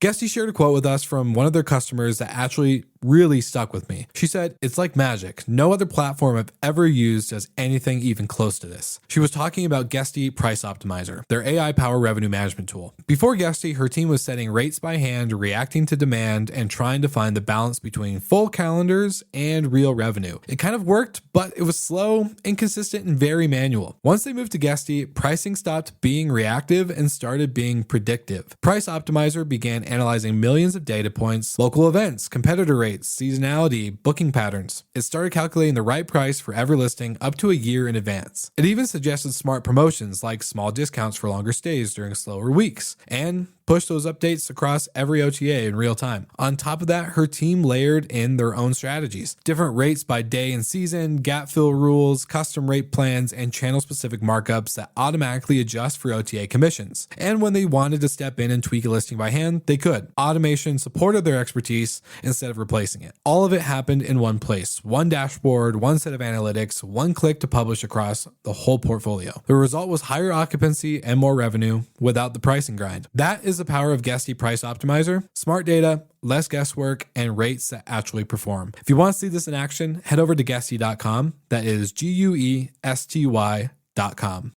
Guesty shared a quote with us from one of their customers that actually really stuck with me. She said, "It's like magic. No other platform I've ever used does anything even close to this." She was talking about Guesty Price Optimizer, their AI-powered revenue management tool. Before Guesty, her team was setting rates by hand, reacting to demand, and trying to find the balance between full calendars and real revenue. It kind of worked, but it was slow, inconsistent, and very manual. Once they moved to Guesty, pricing stopped being reactive and started being predictive. Price Optimizer began analyzing millions of data points, local events, competitor rates, seasonality, booking patterns. It started calculating the right price for every listing up to a year in advance. It even suggested smart promotions like small discounts for longer stays during slower weeks, and push those updates across every OTA in real time. On top of that, her team layered in their own strategies, different rates by day and season, gap fill rules, custom rate plans, and channel-specific markups that automatically adjust for OTA commissions. And when they wanted to step in and tweak a listing by hand, they could. Automation supported their expertise instead of replacing it. All of it happened in one place, one dashboard, one set of analytics, one click to publish across the whole portfolio. The result was higher occupancy and more revenue without the pricing grind. That is the power of Guesty Price Optimizer. Smart data, less guesswork, and rates that actually perform. If you want to see this in action, head over to guesty.com. That is GUESTY.com.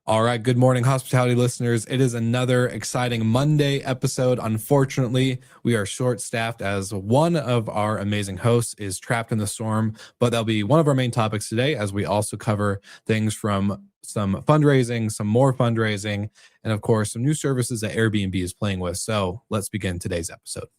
All right, good morning, hospitality listeners. It is another exciting Monday episode. Unfortunately, we are short-staffed as one of our amazing hosts is trapped in the storm, but that'll be one of our main topics today as we also cover things from some fundraising, some more fundraising, and of course, some new services that Airbnb is playing with. So let's begin today's episode.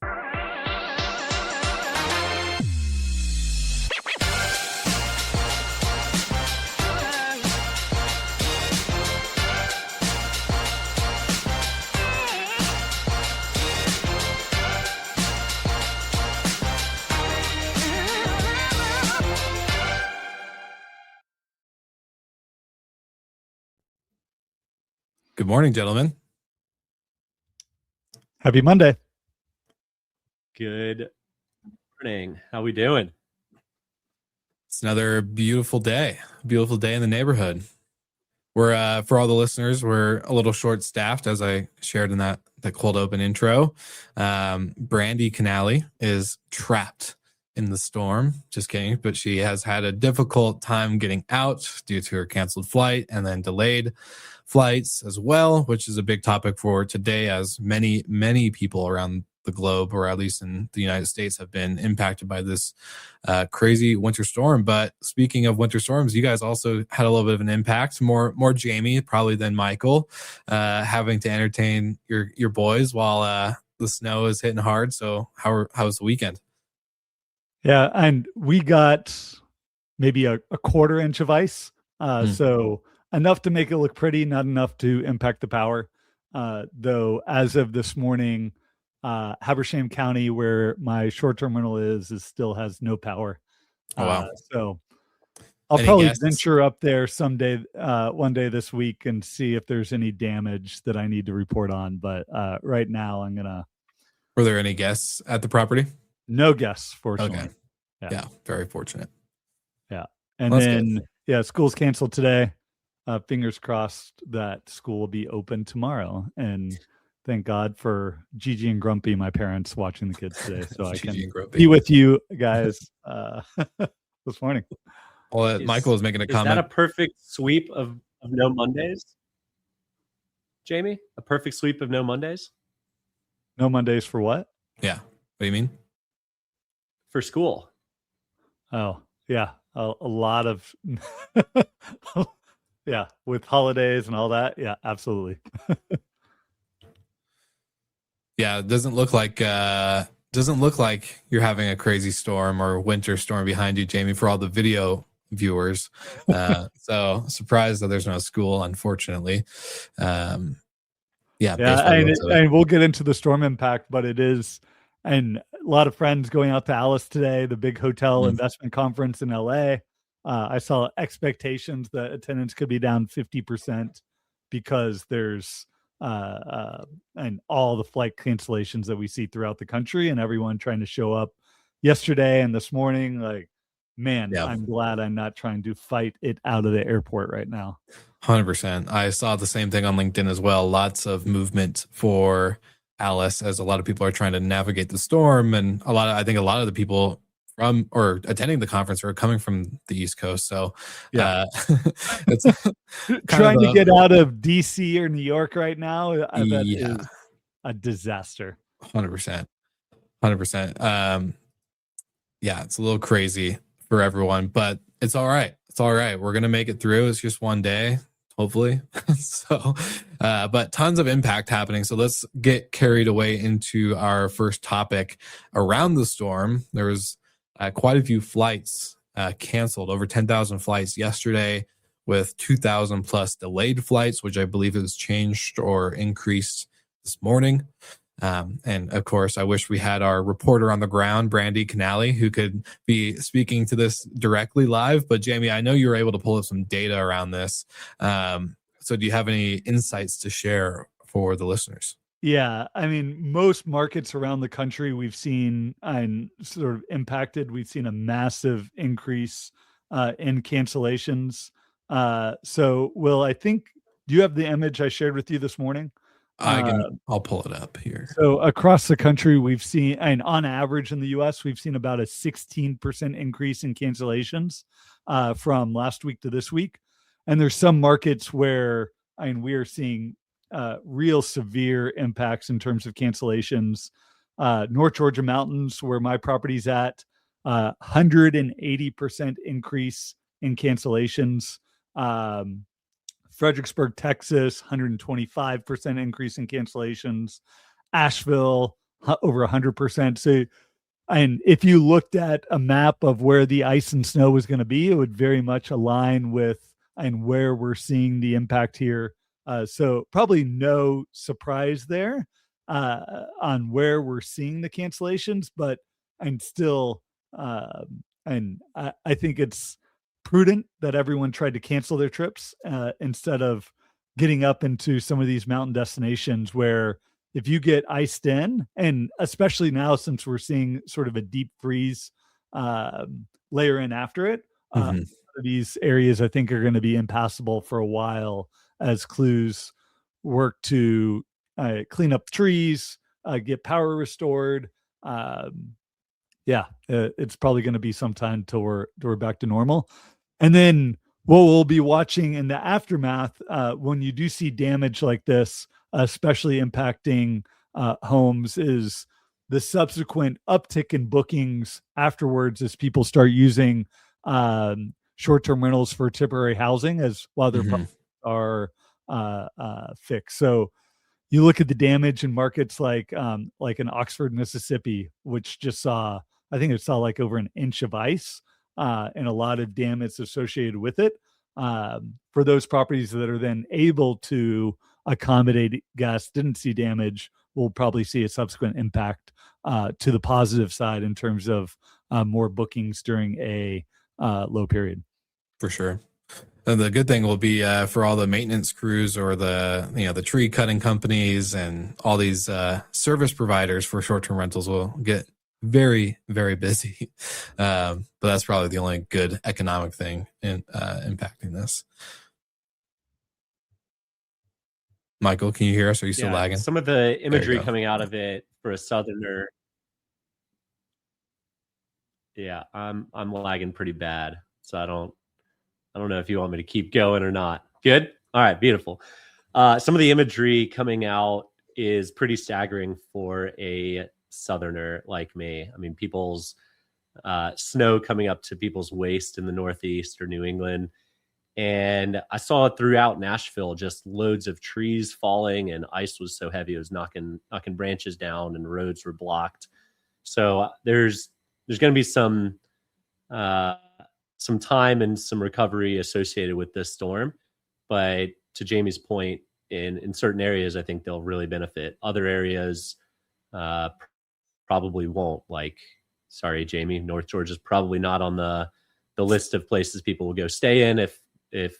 Good morning, gentlemen. Happy Monday. Good morning. How we doing? It's another beautiful day in the neighborhood. We're for all the listeners, we're a little short-staffed, as I shared in that cold open intro. Brandy Canali is trapped in the storm. Just kidding, but she has had a difficult time getting out due to her canceled flight and then delayed flights as well, which is a big topic for today, as many people around the globe, or at least in the United States, have been impacted by this crazy winter storm. But speaking of winter storms, you guys also had a little bit of an impact, more Jamie probably than Michael, having to entertain your boys while the snow is hitting hard. So how was the weekend? Yeah, and we got maybe a quarter inch of ice, so enough to make it look pretty, not enough to impact the power. Though as of this morning, Habersham County, where my short-term rental is still has no power. Oh, wow. So I'll probably venture up there someday, one day this week, and see if there's any damage that I need to report on. But right now, I'm gonna. Were there any guests at the property? No guests, fortunately. Okay. Yeah, very fortunate. Yeah, and then school's canceled today. Fingers crossed that school will be open tomorrow. And thank God for Gigi and Grumpy, my parents, watching the kids today, so I can be with you guys this morning. Well, Michael was making a comment. Is that a perfect sweep of no Mondays, Jamie? A perfect sweep of no Mondays? No Mondays for what? Yeah. What do you mean? For school. Oh, yeah. A lot of... Yeah, with holidays and all that. Yeah, absolutely. Yeah, it doesn't look like you're having a crazy storm or winter storm behind you, Jamie, for all the video viewers. So surprised that there's no school, unfortunately. And we'll get into the storm impact, but it is, and a lot of friends going out to Alice today, the big hotel investment conference in LA. I saw expectations that attendance could be down 50% because there's and all the flight cancellations that we see throughout the country, and everyone trying to show up yesterday and this morning. Like, man, I'm glad I'm not trying to fight it out of the airport right now. 100%. I saw the same thing on LinkedIn as well. Lots of movement for Alice as a lot of people are trying to navigate the storm. And I think a lot of the people from or attending the conference are coming from the East Coast. So it's trying to get out of DC or New York right now. That yeah, is a disaster. 100%. 100%. Yeah, it's a little crazy for everyone, but it's all right. It's all right. We're going to make it through. It's just one day, hopefully. So, but tons of impact happening. So let's get carried away into our first topic around the storm. There was quite a few flights canceled, over 10,000 flights yesterday, with 2,000 plus delayed flights, which I believe has changed or increased this morning. And of course, I wish we had our reporter on the ground, Brandy Canali, who could be speaking to this directly live. But Jamie, I know you were able to pull up some data around this. So do you have any insights to share for the listeners? Yeah, I mean, most markets around the country we've seen and sort of impacted. We've seen a massive increase in cancellations. So, Will, I think, do you have the image I shared with you this morning? I'll pull it up here. So across the country, we've seen, and on average in the U.S., we've seen about a 16% increase in cancellations from last week to this week. And there's some markets where, we are seeing real severe impacts in terms of cancellations. North Georgia mountains, where my property's at, 180% increase in cancellations. Fredericksburg, Texas, 125% increase in cancellations. Asheville, over 100%. So, and if you looked at a map of where the ice and snow was going to be, it would very much align with and where we're seeing the impact here. So probably no surprise there on where we're seeing the cancellations, but I'm still, and I think it's prudent that everyone tried to cancel their trips instead of getting up into some of these mountain destinations where if you get iced in, and especially now since we're seeing sort of a deep freeze layer in after it, these areas I think are going to be impassable for a while as crews work to clean up trees, get power restored. It's probably going to be some time till we're back to normal. And then what we'll be watching in the aftermath, when you do see damage like this, especially impacting homes, is the subsequent uptick in bookings afterwards as people start using short-term rentals for temporary housing while their properties are fixed. So you look at the damage in markets like in Oxford, Mississippi, which just saw, I think it saw like over an inch of ice and a lot of damage associated with it. For those properties that are then able to accommodate guests, didn't see damage, we'll probably see a subsequent impact to the positive side in terms of more bookings during a low period. For sure. And the good thing will be for all the maintenance crews or the tree cutting companies and all these service providers for short-term rentals will get very, very busy. But that's probably the only good economic thing in impacting this. Michael, can you hear us? Are you still lagging? Some of the imagery coming out of it for a southerner. Yeah, I'm lagging pretty bad. So I don't know if you want me to keep going or not. Good? All right, beautiful. Some of the imagery coming out is pretty staggering for a southerner like me. I mean, people's snow coming up to people's waist in the Northeast or New England. And I saw it throughout Nashville, just loads of trees falling, and ice was so heavy it was knocking branches down, and roads were blocked. So there's going to be some time and some recovery associated with this storm. But to Jamie's point, in certain areas, I think they'll really benefit. Other areas probably won't. Like, sorry, Jamie, North Georgia is probably not on the list of places people will go stay in if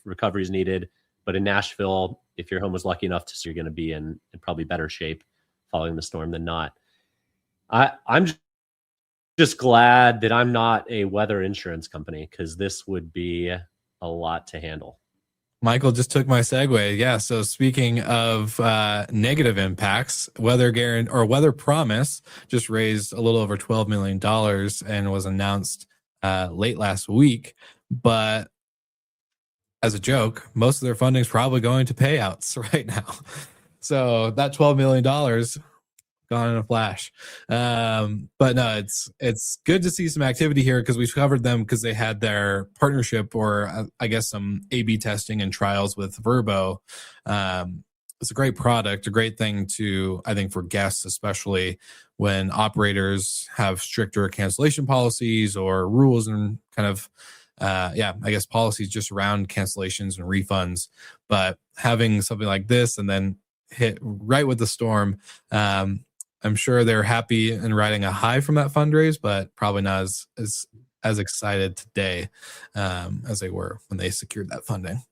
recovery is needed. But in Nashville, if your home was lucky enough you're going to be in probably better shape following the storm than not. I'm just glad that I'm not a weather insurance company, because this would be a lot to handle. Michael just took my segue. Yeah. So speaking of negative impacts, Weather Promise just raised a little over $12 million and was announced late last week. But as a joke, most of their funding is probably going to payouts right now. So that $12 million gone in a flash. But no, it's good to see some activity here because we've covered them because they had their partnership or I guess some A/B testing and trials with Vrbo. It's a great product, a great thing to, I think, for guests, especially when operators have stricter cancellation policies or rules and kind of I guess policies just around cancellations and refunds. But having something like this and then hit right with the storm, I'm sure they're happy and riding a high from that fundraise, but probably not as excited today as they were when they secured that funding.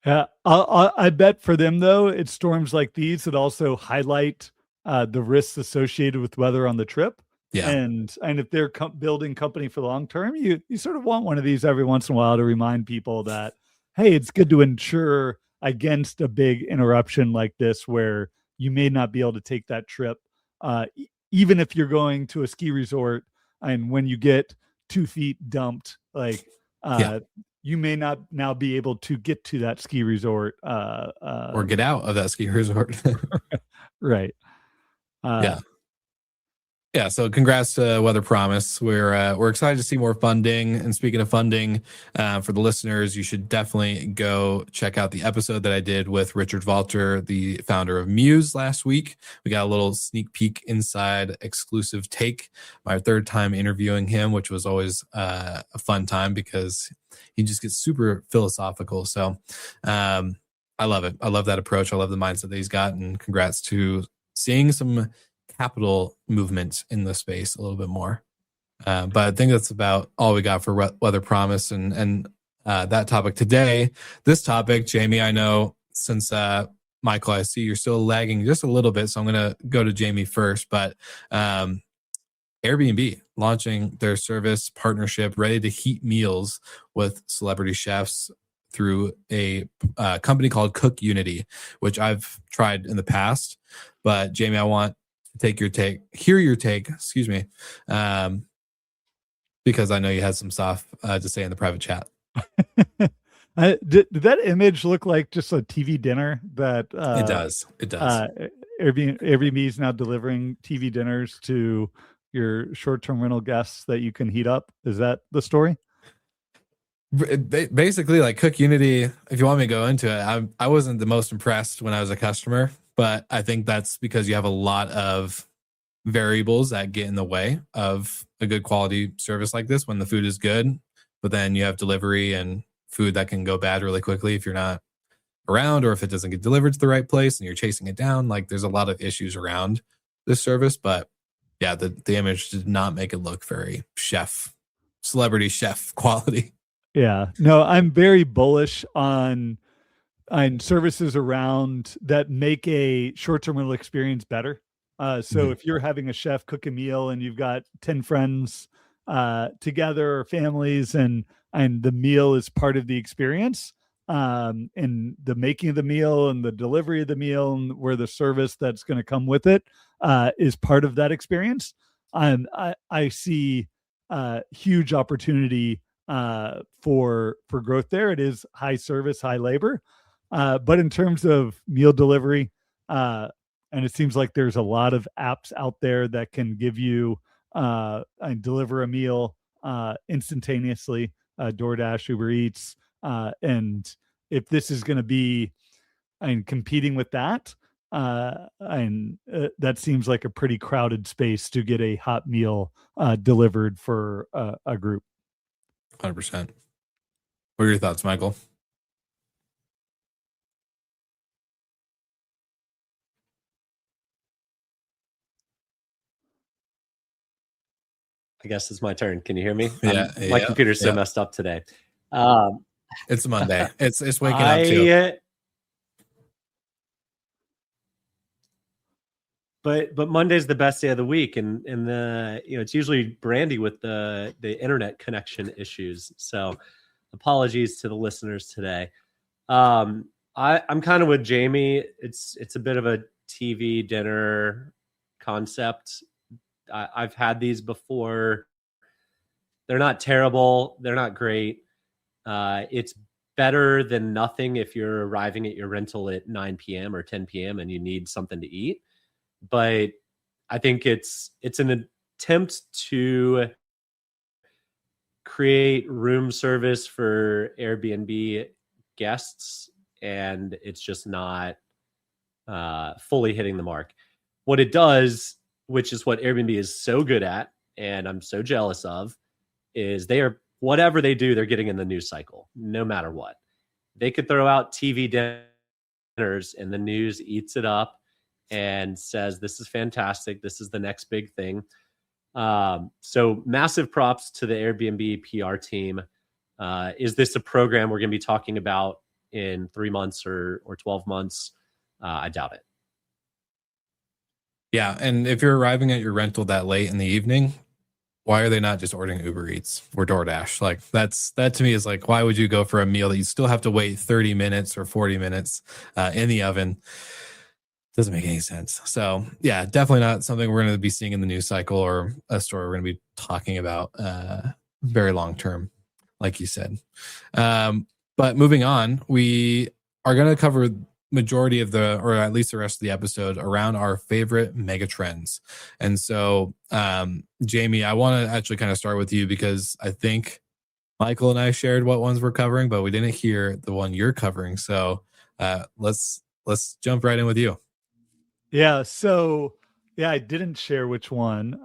Yeah, I bet for them though, it's storms like these that also highlight the risks associated with weather on the trip. Yeah. And if they're building company for the long term, you sort of want one of these every once in a while to remind people that, hey, it's good to insure against a big interruption like this where you may not be able to take that trip, even if you're going to a ski resort and when you get 2 feet dumped, like you may not now be able to get to that ski resort or get out of that ski resort. Right. Yeah, so congrats to Weather Promise. We're excited to see more funding. And speaking of funding, for the listeners, you should definitely go check out the episode that I did with Richard Walter, the founder of Muse, last week. We got a little sneak peek inside exclusive take. My third time interviewing him, which was always a fun time because he just gets super philosophical. So I love it. I love that approach. I love the mindset that he's got. And congrats to seeing some capital movement in the space a little bit more. But I think that's about all we got for Weather Promise and that topic today. This topic, Jamie, I know since Michael, I see you're still lagging just a little bit, so I'm going to go to Jamie first. But Airbnb launching their service partnership, ready to heat meals with celebrity chefs through a company called Cook Unity, which I've tried in the past. But Jamie, I want hear your take, excuse me, because I know you had some stuff to say in the private chat. Did that image look like just a TV dinner that It does. Airbnb is now delivering TV dinners to your short-term rental guests that you can heat up? Is that the story? Basically, like Cook Unity, if you want me to go into it, I wasn't the most impressed when I was a customer, but I think that's because you have a lot of variables that get in the way of a good quality service like this when the food is good, but then you have delivery and food that can go bad really quickly if you're not around or if it doesn't get delivered to the right place and you're chasing it down. Like there's a lot of issues around this service, but yeah, the image did not make it look very celebrity chef quality. Yeah, no, I'm very bullish on services around that make a short-term rental experience better. So if you're having a chef cook a meal and you've got 10 friends together or families and the meal is part of the experience, and the making of the meal and the delivery of the meal and where the service that's going to come with it is part of that experience, I see huge opportunity for growth there. It is high service, high labor. But in terms of meal delivery, and it seems like there's a lot of apps out there that can give you and deliver a meal instantaneously, DoorDash, Uber Eats. And if this is going to be competing with that, that seems like a pretty crowded space to get a hot meal delivered for a group. 100%. What are your thoughts, Michael? I guess it's my turn. Can you hear me? Yeah, my computer's so messed up today. It's Monday. It's waking up too. But Monday's the best day of the week, and the it's usually brandy with the internet connection issues. So apologies to the listeners today. I'm kind of with Jamie. It's a bit of a TV dinner concept. I've had these before. They're not terrible. They're not great. It's better than nothing if you're arriving at your rental at 9 p.m. or 10 p.m. and you need something to eat. But I think it's an attempt to create room service for Airbnb guests, and it's just not fully hitting the mark. What it does, which is what Airbnb is so good at, and I'm so jealous of, is whatever they do, they're getting in the news cycle, no matter what. They could throw out TV dinners and the news eats it up and says, this is fantastic. This is the next big thing. So massive props to the Airbnb PR team. Is this a program we're going to be talking about in 3 months or 12 months? I doubt it. Yeah. And if you're arriving at your rental that late in the evening, why are they not just ordering Uber Eats or DoorDash? Like that to me is like, why would you go for a meal that you still have to wait 30 minutes or 40 minutes in the oven? Doesn't make any sense. So yeah, definitely not something we're going to be seeing in the news cycle or a story we're going to be talking about very long term, like you said. But moving on, we are going to cover majority of or at least the rest of the episode around our favorite mega trends. And so, Jamie, I want to actually kind of start with you because I think Michael and I shared what ones we're covering, but we didn't hear the one you're covering. So let's jump right in with you. Yeah. So yeah, I didn't share which one.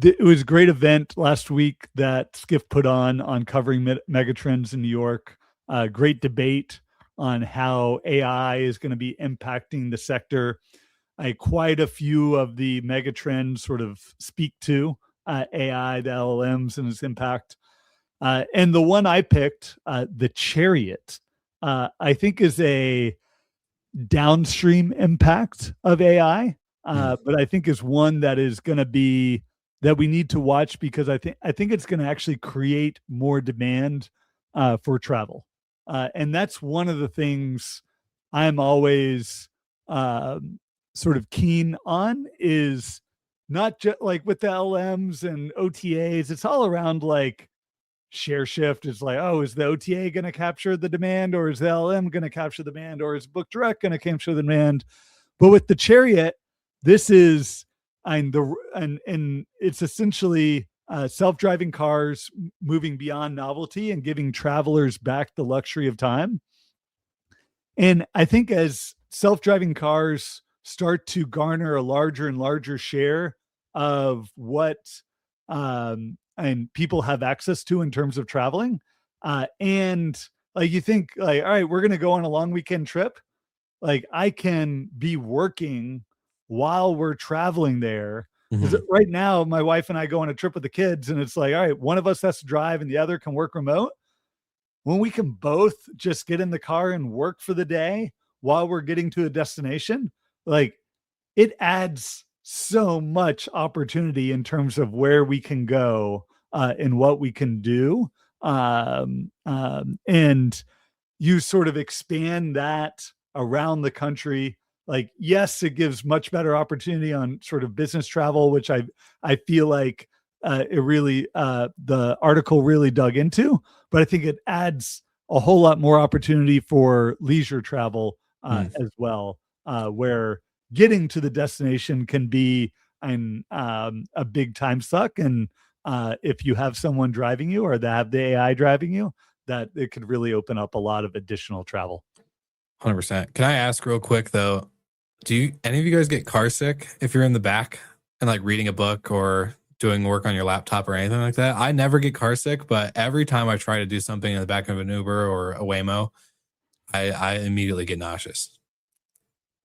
It was a great event last week that Skift put on covering Megatrends in New York. Great debate on how AI is going to be impacting the sector. Quite a few of the Megatrends sort of speak to AI, the LLMs, and its impact. And the one I picked, the Chariot, I think is a downstream impact of AI, but I think is one that is going to be that we need to watch because I think it's going to actually create more demand for travel, and that's one of the things I'm always sort of keen on is not just like with the LMs and OTAs. It's all around like share shift is like, oh, is the OTA going to capture the demand or is the LM going to capture the demand or is Book Direct going to capture the demand? But with the Chariot, this is and it's essentially self-driving cars moving beyond novelty and giving travelers back the luxury of time. And I think as self-driving cars start to garner a larger and larger share of what and people have access to in terms of traveling. And like you think like, all right, we're going to go on a long weekend trip. Like I can be working while we're traveling there. Because right now, my wife and I go on a trip with the kids and it's like, all right, one of us has to drive and the other can work remote. When we can both just get in the car and work for the day while we're getting to a destination, like it adds so much opportunity in terms of where we can go and what we can do. And you sort of expand that around the country. Like, yes, it gives much better opportunity on sort of business travel, which I feel like it really, the article really dug into, but I think it adds a whole lot more opportunity for leisure travel as well, where getting to the destination can be a big time suck. And if you have someone driving you or they have the AI driving you, that it could really open up a lot of additional travel. 100%. Can I ask real quick though, do any of you guys get car sick if you're in the back and like reading a book or doing work on your laptop or anything like that? I never get car sick, but every time I try to do something in the back of an Uber or a Waymo, I immediately get nauseous.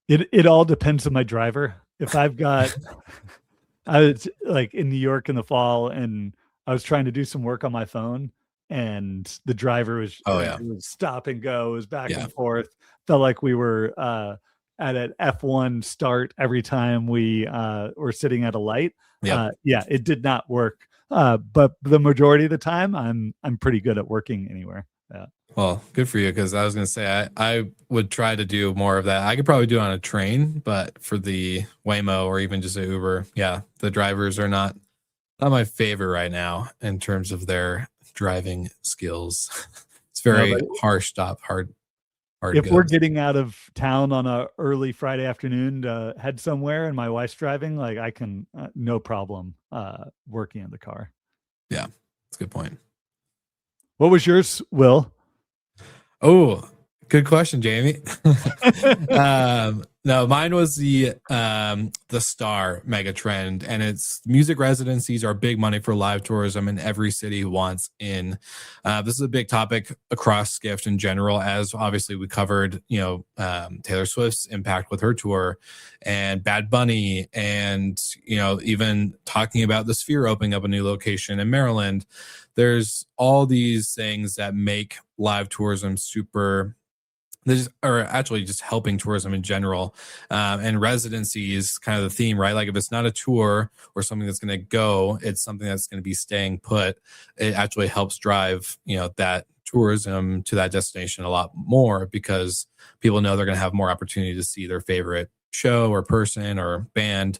It all depends on my driver. If I've got, I was like in New York in the fall and I was trying to do some work on my phone and the driver was, it was stop and go, it was back and forth. Felt like we were at an F1 start every time we were sitting at a light. It did not work. But the majority of the time, I'm pretty good at working anywhere. Yeah. Well, good for you, because I was going to say I would try to do more of that. I could probably do it on a train, but for the Waymo or even just an Uber, yeah, the drivers are not my favorite right now in terms of their driving skills. It's very harsh stop, hard If go. we're getting out of town on a early Friday afternoon to head somewhere and my wife's driving, like I can no problem working in the car. Yeah, that's a good point. What was yours, Will? Oh, good question, Jamie. No, mine was the Star mega trend, and it's music residencies are big money for live tourism, and every city wants in. This is a big topic across Skift in general, as obviously we covered, Taylor Swift's impact with her tour, and Bad Bunny, and even talking about the Sphere opening up a new location in Maryland. There's all these things that make live tourism super, or actually just helping tourism in general. And residency is kind of the theme, right? Like if it's not a tour or something that's going to go, it's something that's going to be staying put. It actually helps drive, that tourism to that destination a lot more, because people know they're going to have more opportunity to see their favorite show or person or band.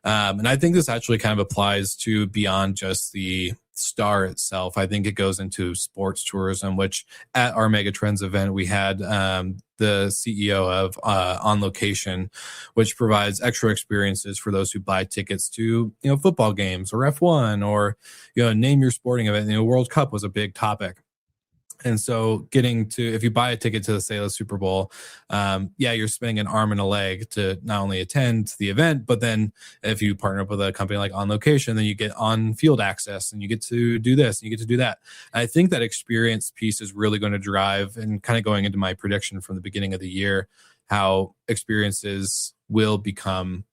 And I think this actually kind of applies to beyond just the Star itself. I think it goes into sports tourism, which at our Megatrends event, we had the CEO of On Location, which provides extra experiences for those who buy tickets to, football games or F1 or, name your sporting event. World Cup was a big topic. And so if you buy a ticket to the Super Bowl, you're spending an arm and a leg to not only attend the event, but then if you partner up with a company like On Location, then you get on field access and you get to do this and you get to do that. And I think that experience piece is really going to drive, and kind of going into my prediction from the beginning of the year, how experiences will become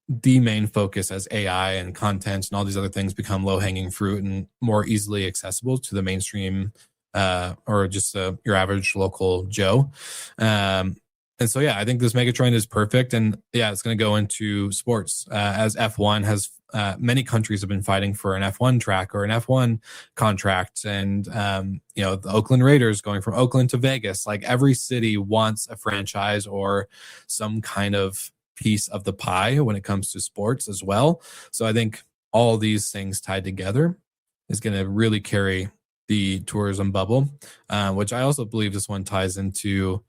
the main focus as AI and content and all these other things become low-hanging fruit and more easily accessible to the mainstream or just your average local Joe. And so, I think this megatrend is perfect. And it's going to go into sports as F1 has many countries have been fighting for an F1 track or an F1 contract. And, the Oakland Raiders going from Oakland to Vegas, like every city wants a franchise or some kind of piece of the pie when it comes to sports as well. So I think all these things tied together is going to really carry the tourism bubble, which I also believe this one ties into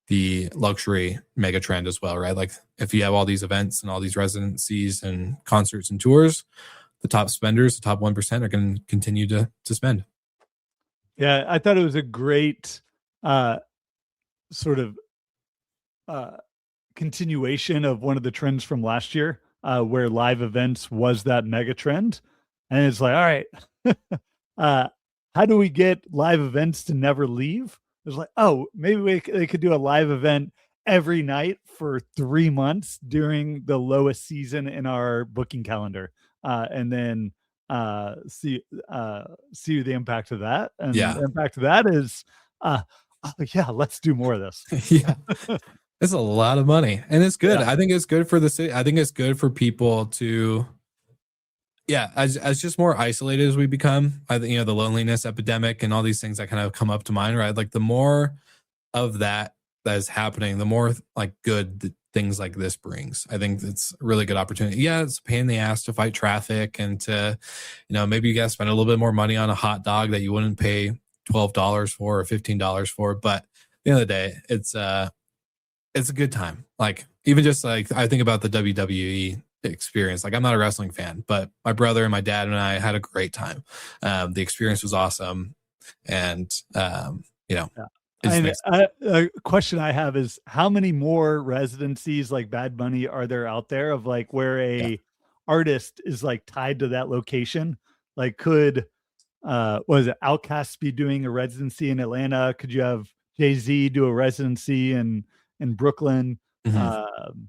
the luxury mega trend as well, right? Like if you have all these events and all these residencies and concerts and tours, the top spenders, the top 1% are going to continue to spend. Yeah, I thought it was a great sort of continuation of one of the trends from last year, where live events was that mega trend. And it's like, all right, how do we get live events to never leave? It's like, oh, maybe they could do a live event every night for 3 months during the lowest season in our booking calendar, and then see the impact of that. And the impact of that is, let's do more of this. It's a lot of money, and it's good. I think it's good for the city. I think it's good for people to, as just more isolated as we become, the loneliness epidemic and all these things that kind of come up to mind, right? Like the more of that is happening, the more like good things like this brings. I think it's a really good opportunity. Yeah, it's a pain in the ass to fight traffic and to, maybe you guys spend a little bit more money on a hot dog that you wouldn't pay $12 for or $15 for. But at the end of the day, it's a good time. Like even just like I think about the WWE experience. Like I'm not a wrestling fan, but my brother and my dad and I had a great time. The experience was awesome, and a question I have is how many more residencies like Bad Bunny are there out there of like where a artist is like tied to that location? Like could was it Outkast be doing a residency in Atlanta? Could you have Jay-Z do a residency in Brooklyn? Mm-hmm.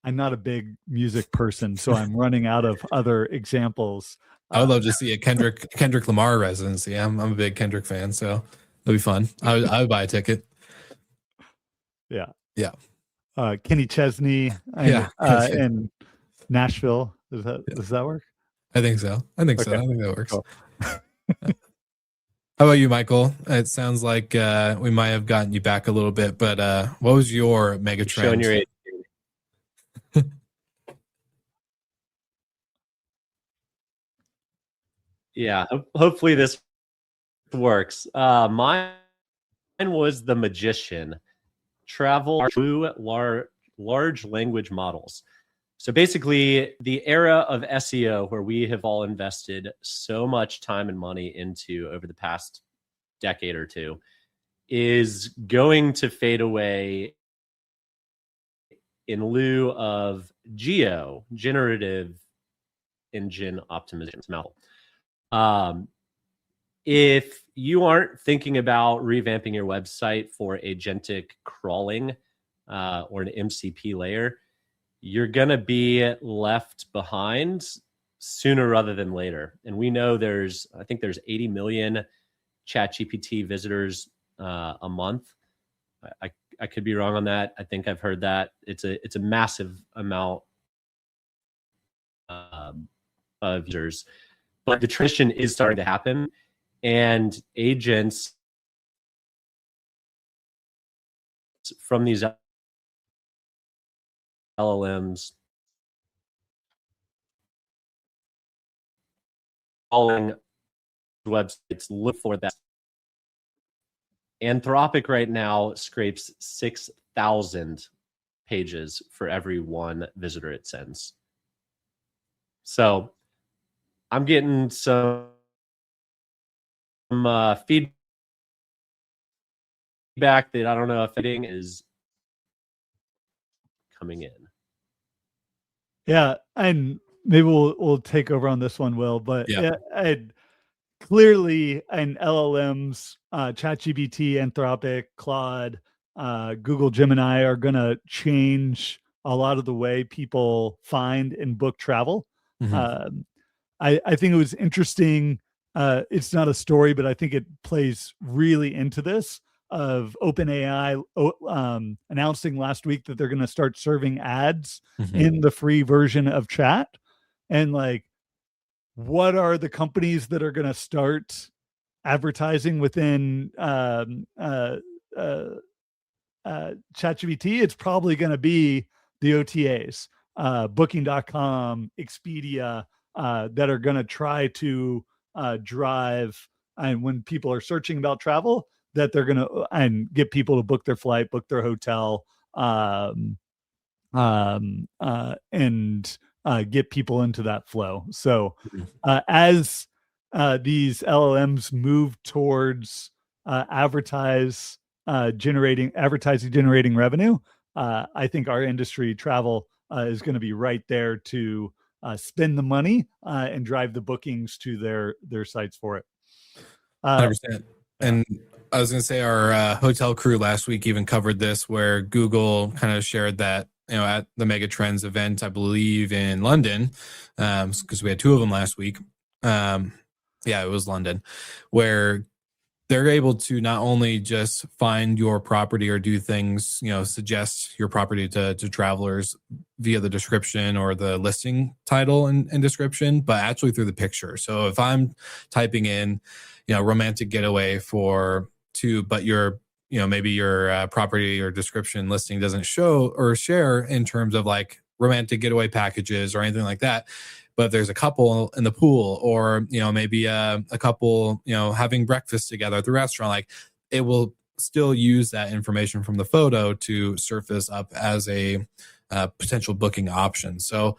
I'm not a big music person, so I'm running out of other examples. I would love to see a Kendrick Lamar residency. I'm a big Kendrick fan, so it'll be fun. I would buy a ticket. Yeah. Kenny Chesney. In Nashville. Does that work? I think so. I think Okay. I think that works. Cool. How about you, Michael? It sounds like we might have gotten you back a little bit, but what was your mega Showing trend? your age. Yeah, hopefully this works. Mine was The Magician. Travel through large language models. So basically, the era of SEO, where we have all invested so much time and money into over the past decade or two, is going to fade away in lieu of generative engine optimization. If you aren't thinking about revamping your website for agentic crawling or an MCP layer, you're going to be left behind sooner rather than later. And we know I think there's 80 million ChatGPT visitors a month. I could be wrong on that. I think I've heard that. It's a massive amount of users, but the transition is starting to happen, and agents from these LLMs calling websites look for that. Anthropic right now scrapes 6,000 pages for every one visitor it sends. So I'm getting some feedback that I don't know if it is coming in. Yeah, and maybe we'll take over on this one, Will. But Yeah. clearly, and LLMs, ChatGPT, Anthropic, Claude, Google Gemini are going to change a lot of the way people find and book travel. Mhm. I think it was interesting. It's not a story, but I think it plays really into this of OpenAI announcing last week that they're going to start serving ads Mhm. in the free version of chat. And like, what are the companies that are going to start advertising within ChatGPT? It's probably going to be the OTAs, Booking.com, Expedia, that are going to try to drive, and when people are searching about travel, that they're going to and get people to book their flight, book their hotel, and get people into that flow. So as these LLMs move towards advertising generating revenue, I think our industry, travel, is going to be right there to spend the money and drive the bookings to their sites for it. 100%. And I was going to say our hotel crew last week even covered this, where Google kind of shared that, at the Megatrends event, I believe in London, because we had two of them last week. Yeah, it was London, where they're able to not only just find your property or do things, suggest your property to travelers via the description or the listing title and description, but actually through the picture. So if I'm typing in, romantic getaway but maybe your property or description listing doesn't show or share in terms of like romantic getaway packages or anything like that. But if there's a couple in the pool, or maybe a couple having breakfast together at the restaurant, like, it will still use that information from the photo to surface up as a potential booking option. So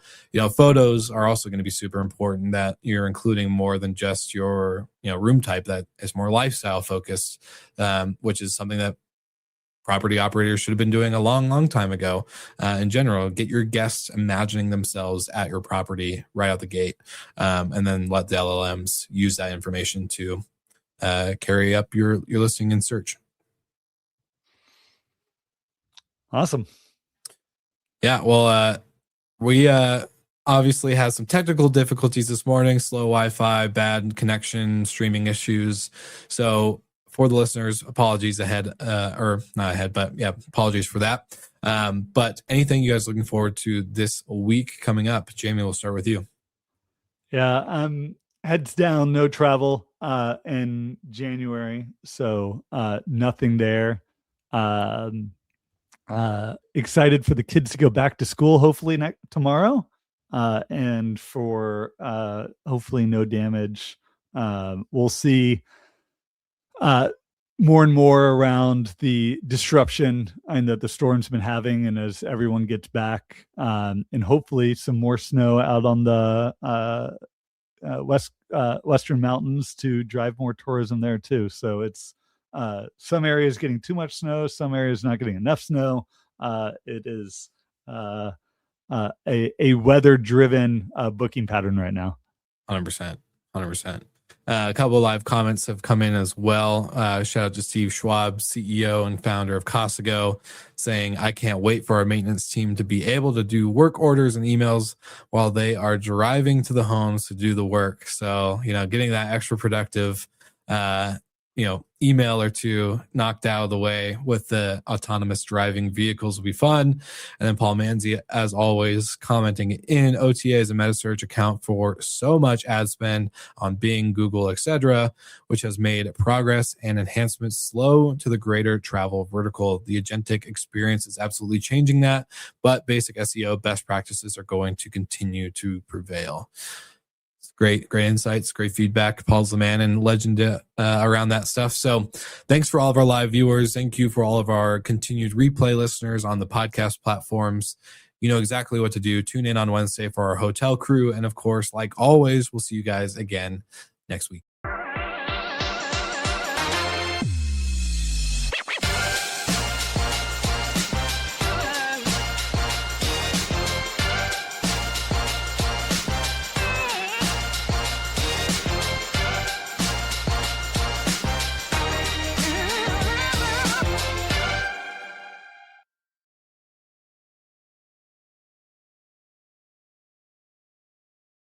photos are also going to be super important, that you're including more than just your room type, that is more lifestyle focused, which is something that property operators should have been doing a long time ago. In general, get your guests imagining themselves at your property right out the gate, and then let the LLMs use that information to carry up your listing in search. Awesome. Yeah, well, we obviously had some technical difficulties this morning, slow Wi-Fi, bad connection, streaming issues. So for the listeners, apologies ahead, or not ahead, but yeah, apologies for that. But anything you guys looking forward to this week coming up? Jamie, we'll start with you. Yeah, heads down, no travel in January, so nothing there. Um, excited for the kids to go back to school, hopefully tomorrow, and for hopefully no damage. We'll see more and more around the disruption and that the storm's been having, and as everyone gets back, and hopefully some more snow out on the western mountains to drive more tourism there too. So it's some areas getting too much snow, some areas not getting enough snow. It is a weather driven booking pattern right now. 100%. A couple of live comments have come in as well. Shout out to Steve Schwab, CEO and founder of Costigo, saying, I can't wait for our maintenance team to be able to do work orders and emails while they are driving to the homes to do the work. So, getting that extra productive, email or two knocked out of the way with the autonomous driving vehicles will be fun. And then Paul Manzi, as always, commenting in OTAs and metasearch account for so much ad spend on Bing, Google, etc., which has made progress and enhancements slow to the greater travel vertical. The agentic experience is absolutely changing that, but basic SEO best practices are going to continue to prevail. Great insights, great feedback. Paul's the man and legend around that stuff. So thanks for all of our live viewers. Thank you for all of our continued replay listeners on the podcast platforms. You know exactly what to do. Tune in on Wednesday for our hotel crew. And of course, like always, we'll see you guys again next week.